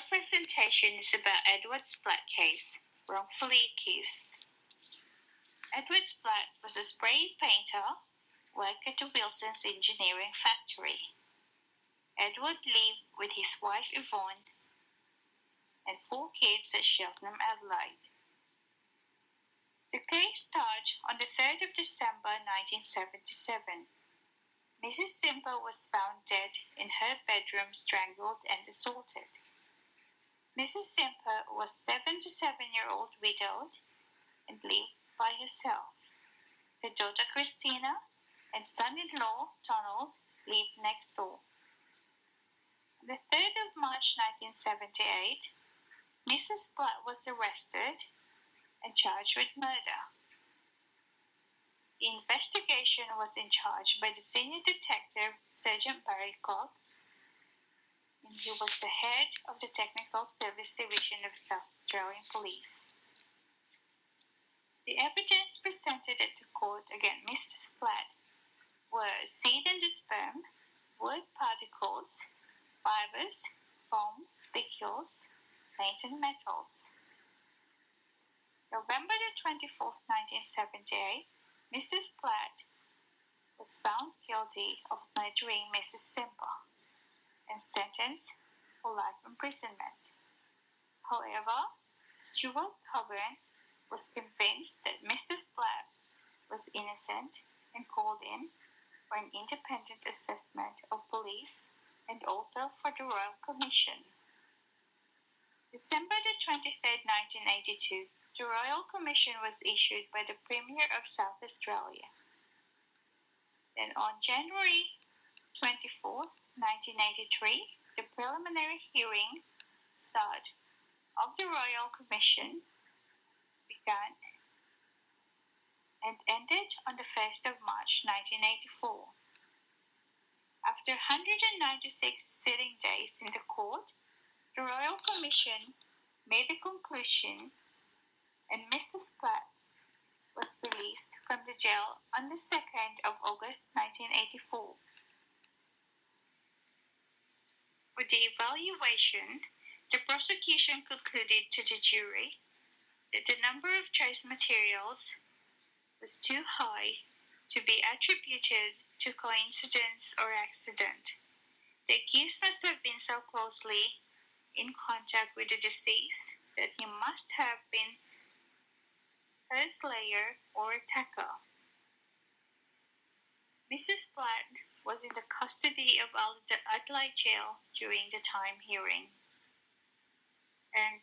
presentation is about Edward Splatt case, wrongfully accused. Edward Splatt was a spray painter, worked at the Wilson's engineering factory. Edward lived with his wife Yvonne and 4 kids at Cheltenham, Adelaide. The case started on the 3rd of December 1977. Mrs. Simper was found dead in her bedroom, strangled and assaulted. Mrs. Simper was 77-year-old widowed and lived by herself. Her daughter Christina and son-in-law Donald lived next door. On the 3rd of March 1978, Mrs. Splatt was arrested and charged with murder. The investigation was in charge by the senior detective, Sergeant Barry Cox, and he was the head of the Technical Service Division of South Australian Police. The evidence presented at the court against Mr. Splatt were seed endosperm, wood particles, fibers, foam, spicules, paint and metals. November 24, 1978, Mr. Splatt was found guilty of murdering Mrs. Simper and sentenced for life imprisonment. However, Stuart Coburn was convinced that Mr. Splatt was innocent and called in for an independent assessment of police and also for the Royal Commission. December 23, 1982, the Royal Commission was issued by the Premier of South Australia. Then on January 24, 1983, the preliminary hearing started of the Royal Commission began and ended on the 1st of March 1984. After 196 sitting days in the court, the Royal Commission made a conclusion and Mrs. Splatt was released from the jail on the 2nd of August 1984. For the evaluation, the prosecution concluded to the jury that the number of trace materials was too high to be attributed to coincidence or accident. The accused must have been so closely in contact with the deceased that he must have been her slayer or attacker. Mrs. Splatt was in the custody of Adelaide Jail during the time hearing, and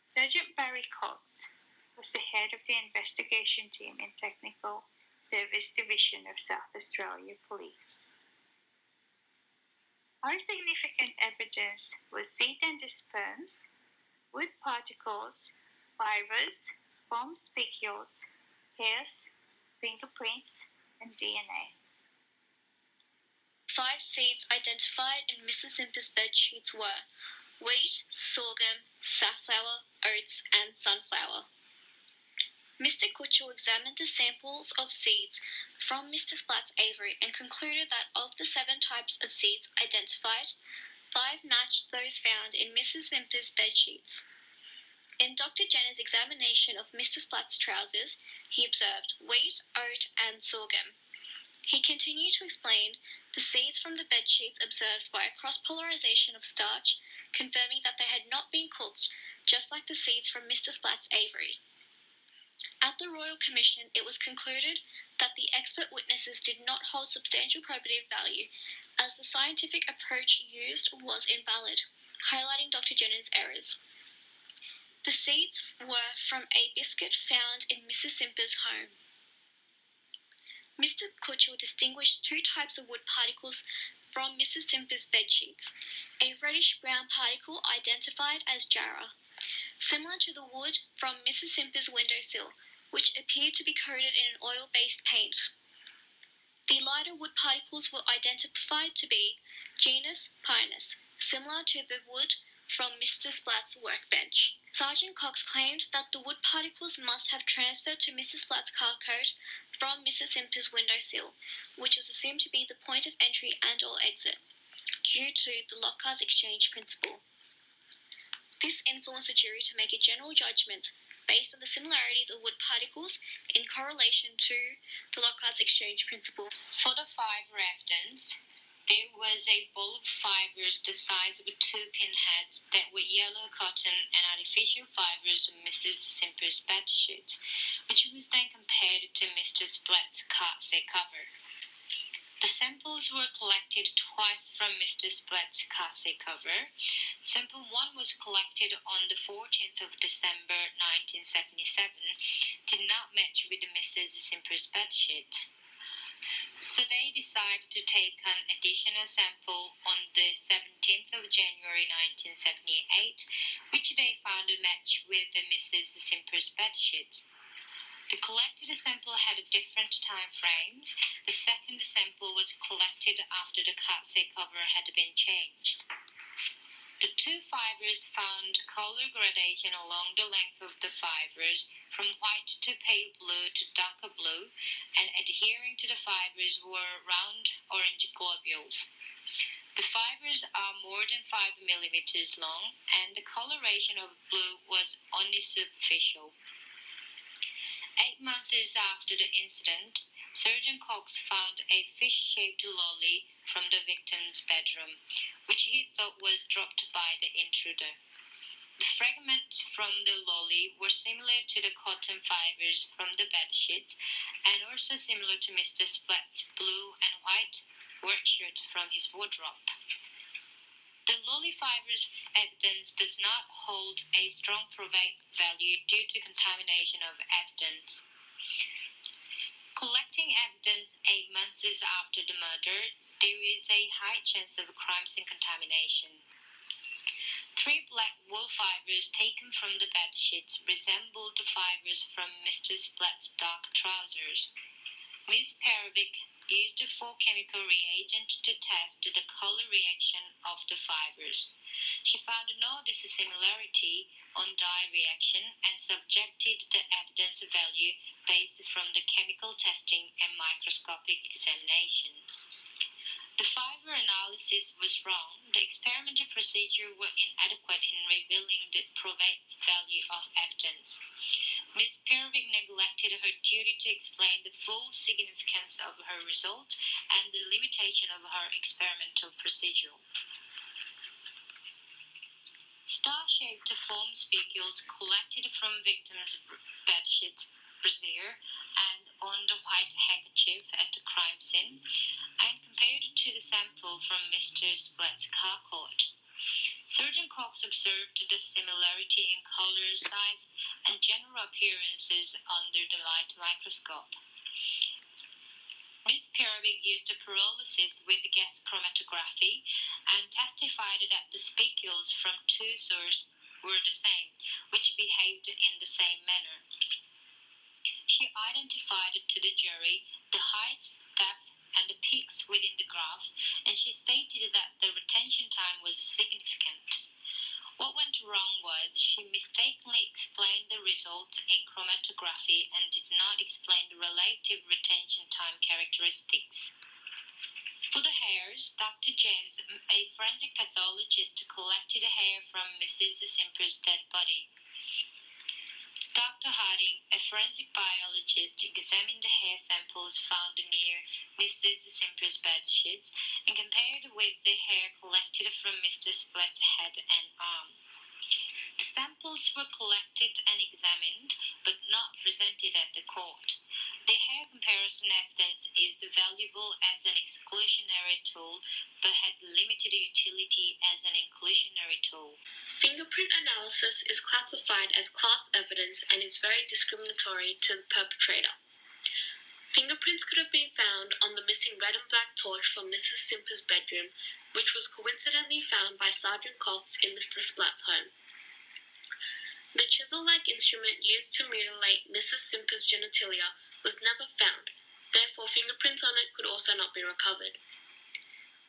Sergeant Barry Cox was the head of the investigation team in Technical Service Division of South Australia Police. Our significant evidence was seed endosperms, wood particles, fibers, foam spicules, hairs, fingerprints, and DNA. 5 seeds identified in Mrs. Simper's bedsheets were wheat, sorghum, safflower, oats, and sunflower. Mr. Kutchell examined the samples of seeds from Mr. Splatt's aviary and concluded that of the 7 types of seeds identified, 5 matched those found in Mrs. Simper's bedsheets. In Dr. Jenner's examination of Mr. Splatt's trousers, he observed wheat, oat, and sorghum. He continued to explain the seeds from the bedsheets observed via cross-polarization of starch, confirming that they had not been cooked, just like the seeds from Mr. Splatt's aviary. At the Royal Commission, it was concluded that the expert witnesses did not hold substantial probative value, as the scientific approach used was invalid, highlighting Dr. Jenner's errors. The seeds were from a biscuit found in Mrs. Simper's home. Mr. Kutchell distinguished 2 types of wood particles from Mrs. Simper's bedsheets, a reddish-brown particle identified as jarrah, similar to the wood from Mrs. Simper's windowsill, which appeared to be coated in an oil-based paint. The lighter wood particles were identified to be genus Pinus, similar to the wood from Mr. Splatt's workbench. Sergeant Cox claimed that the wood particles must have transferred to Mrs. Splatt's car coat from Mrs. Simper's windowsill, which was assumed to be the point of entry and or exit, due to the lock cars exchange principle. This influenced the jury to make a general judgment based on the similarities of wood particles in correlation to the Lockhart's exchange principle. For the fiber evidence, there was a ball of fibers the size of 2 pinheads that were yellow cotton and artificial fibers of Mrs. Simper's bedsheet, which was then compared to Mr. Splatt's case cover. The samples were collected twice from Mr. Splatt's case cover. Sample 1 was collected on the 14th of December 1977, did not match with Mrs. Simper's bedsheet. So they decided to take an additional sample on the 17th of January 1978, which they found a match with Mrs. Simper's bedsheet. The collected sample had different time frames. The second sample was collected after the case cover had been changed. The two fibers found color gradation along the length of the fibers from white to pale blue to darker blue, and adhering to the fibers were round orange globules. The fibers are more than 5 millimeters long, and the coloration of blue was only superficial. 8 months after the incident, Surgeon Cox found a fish-shaped lolly from the victim's bedroom, which he thought was dropped by the intruder. The fragments from the lolly were similar to the cotton fibers from the bedsheet, and also similar to Mr. Splatt's blue and white work shirt from his wardrobe. The lolly fibers evidence does not hold a strong probative value due to contamination of evidence. Collecting evidence 8 months after the murder, there is a high chance of crime scene contamination. 3 black wool fibers taken from the bedsheets resembled the fibers from Mr. Splatt's dark trousers. Ms. Perovic used a 4 chemical reagent to test the color reaction of the fibers. She found no dissimilarity on dye reaction and subjected the evidence value based from the chemical testing and microscopic examination. The fiber analysis was wrong. The experimental procedure were inadequate in revealing the probative value of evidence. Ms. Perovic neglected her duty to explain the full significance of her result and the limitation of her experimental procedure. Star-shaped foam spicules collected from victims' bedsheet brassiere and on the white handkerchief at the crime scene, and compared to the sample from Mr. Splatt's car coat. Surgeon Cox observed the similarity in color, size, and general appearances under the light microscope. Ms. Perovic used pyrolysis with gas chromatography and testified that the spicules from 2 sources were the same, which behaved in the same manner. She identified to the jury the height, depth, and the peaks within the graphs, and she stated that the retention time was significant. What went wrong was she mistakenly explained the results in chromatography and did not explain the relative retention time characteristics. For the hairs, Dr. James, a forensic pathologist, collected hair from Mrs. Simper's dead body. Dr. Harding, a forensic biologist, examined the hair samples found near Mrs. Simper's bedsheets and compared with the hair collected from Mr. Splatt's head and arm. The samples were collected and examined, but not presented at the court. The hair comparison evidence is valuable as an exclusionary tool, but had limited utility as an inclusionary tool. Fingerprint analysis is classified as class evidence and is very discriminatory to the perpetrator. Fingerprints could have been found on the missing red and black torch from Mrs. Simper's bedroom, which was coincidentally found by Sergeant Cox in Mr. Splatt's home. The chisel-like instrument used to mutilate Mrs. Simper's genitalia was never found, therefore fingerprints on it could also not be recovered.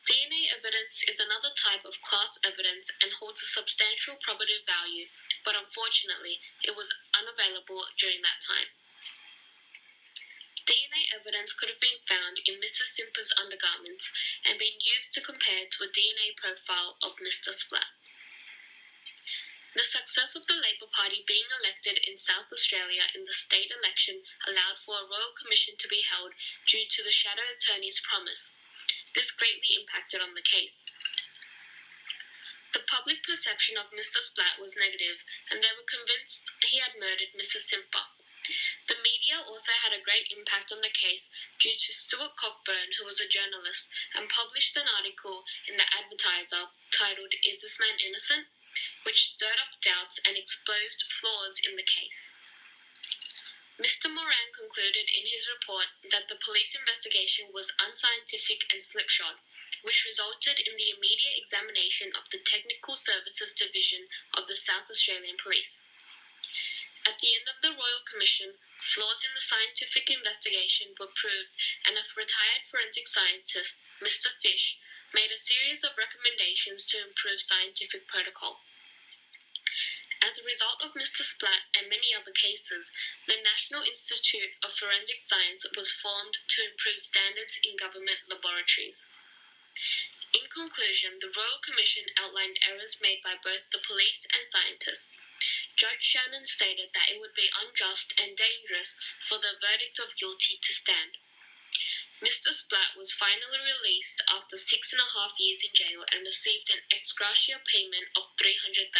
DNA evidence is another type of class evidence and holds a substantial probative value, but unfortunately, it was unavailable during that time. DNA evidence could have been found in Mrs. Simper's undergarments and been used to compare to a DNA profile of Mr. Splatt. The success of the Labour Party being elected in South Australia in the state election allowed for a royal commission to be held due to the shadow attorney's promise. This greatly impacted on the case. The public perception of Mr. Splatt was negative, and they were convinced he had murdered Mrs. Simper. The media also had a great impact on the case due to Stuart Cockburn, who was a journalist, and published an article in the Advertiser titled "Is This Man Innocent?", which stirred up doubts and exposed flaws in the case. Mr. Moran concluded in his report that the police investigation was unscientific and slipshod, which resulted in the immediate examination of the Technical Services Division of the South Australian Police. At the end of the Royal Commission, flaws in the scientific investigation were proved, and a retired forensic scientist, Mr. Fish, made a series of recommendations to improve scientific protocol. As a result of Mr. Splatt and many other cases, the National Institute of Forensic Science was formed to improve standards in government laboratories. In conclusion, the Royal Commission outlined errors made by both the police and scientists. Judge Shannon stated that it would be unjust and dangerous for the verdict of guilty to stand. Mr. Splatt was finally released after 6.5 years in jail and received an ex gratia payment of $300,000.